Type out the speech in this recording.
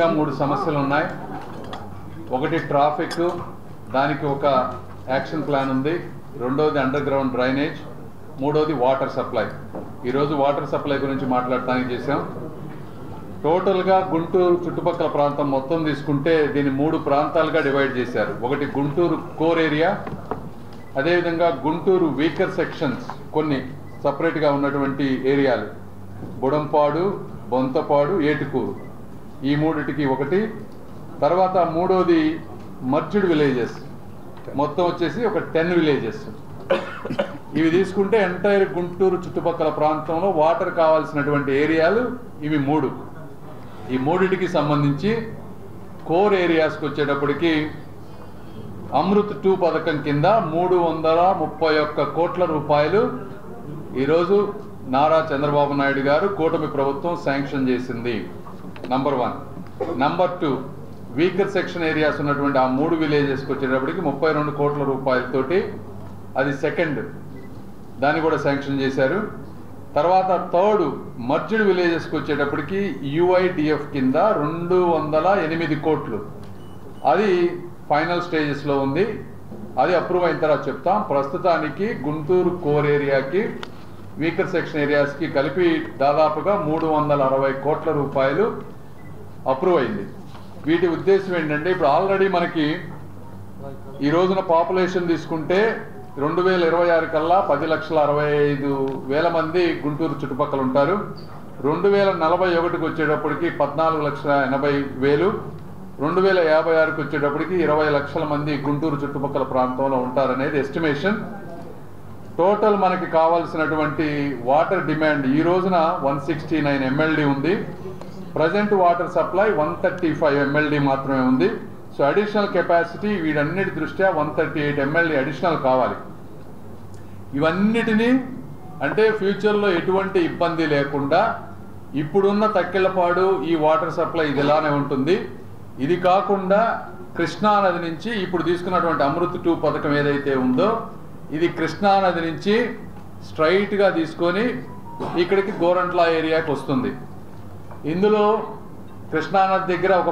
ముఖ్యంగా 3 సమస్యలు ఉన్నాయి. ఒకటి ట్రాఫిక్, దానికి ఒక యాక్షన్ ప్లాన్ ఉంది. రెండోది అండర్ గ్రౌండ్ డ్రైనేజ్, మూడోది వాటర్ సప్లై. ఈరోజు వాటర్ సప్లై గురించి మాట్లాడటానికి చేశాం. టోటల్గా గుంటూరు చుట్టుపక్కల ప్రాంతం మొత్తం తీసుకుంటే దీన్ని 3 ప్రాంతాలుగా డివైడ్ చేశారు. ఒకటి గుంటూరు కోర్ ఏరియా, అదేవిధంగా గుంటూరు వీకర్ సెక్షన్స్ కొన్ని సపరేట్గా ఉన్నటువంటి ఏరియాలు, బుడంపాడు, బొంతపాడు, ఏటుకూరు, ఈ మూడిటికి ఒకటి. తర్వాత మూడోది మర్జ్డ్ విలేజెస్, మొత్తం వచ్చేసి ఒక 10 విలేజెస్. ఇవి తీసుకుంటే ఎంటైర్ గుంటూరు చుట్టుపక్కల ప్రాంతంలో వాటర్ కావాల్సినటువంటి ఏరియాలు ఇవి 3. ఈ మూడిటికి సంబంధించి కోర్ ఏరియాస్కి వచ్చేటప్పటికి అమృత్ 2 పథకం కింద 331 కోట్ల రూపాయలు ఈరోజు నారా చంద్రబాబు నాయుడు గారు కూటమి ప్రభుత్వం శాంక్షన్ చేసింది. Number 1. Number 2, weaker section areas ఉన్నటువంటి ఆ 3 విలేజెస్కి వచ్చేటప్పటికి 32 కోట్ల రూపాయలతోటి అది సెకండ్, దాన్ని కూడా శాంక్షన్ చేశారు. తర్వాత థర్డ్, మర్జ్డ్ విలేజెస్కి వచ్చేటప్పటికి యుఐడిఎఫ్ కింద 208 కోట్లు, అది ఫైనల్ స్టేజెస్లో ఉంది. అది అప్రూవ్ అయిన తర్వాత చెప్తాం. ప్రస్తుతానికి గుంటూరు కోర్ ఏరియాకి, వీకర్ సెక్షన్ ఏరియాస్కి కలిపి దాదాపుగా 360 కోట్ల రూపాయలు అప్రూవ్ అయింది. వీటి ఉద్దేశం ఏంటంటే, ఇప్పుడు ఆల్రెడీ మనకి ఈ రోజున పాపులేషన్ తీసుకుంటే 2026 కల్లా 10,65,000 మంది గుంటూరు చుట్టుపక్కల ఉంటారు. 2041కి వచ్చేటప్పటికి 14,80,000, 2056కి వచ్చేటప్పటికి 20 లక్షల మంది గుంటూరు చుట్టుపక్కల ప్రాంతంలో ఉంటారనేది ఎస్టిమేషన్. టోటల్ మనకి కావాల్సినటువంటి వాటర్ డిమాండ్ ఈ రోజున 169 MLD ఉంది. ప్రజెంట్ వాటర్ సప్లై 135 MLD మాత్రమే ఉంది. సో అడిషనల్ కెపాసిటీ వీటన్నిటి దృష్ట్యా 138 MLD అడిషనల్ కావాలి. ఇవన్నిటినీ అంటే ఫ్యూచర్లో ఎటువంటి ఇబ్బంది లేకుండా ఇప్పుడున్న తక్కెళ్ళపాడు ఈ వాటర్ సప్లై ఇది ఇలానే ఉంటుంది. ఇది కాకుండా కృష్ణానది నుంచి ఇప్పుడు తీసుకున్నటువంటి అమృత్ 2 పథకం ఏదైతే ఉందో ఇది కృష్ణానది నుంచి స్ట్రైట్గా తీసుకొని ఇక్కడికి గోరంట్ల ఏరియాకి వస్తుంది. ఇందులో కృష్ణానది దగ్గర ఒక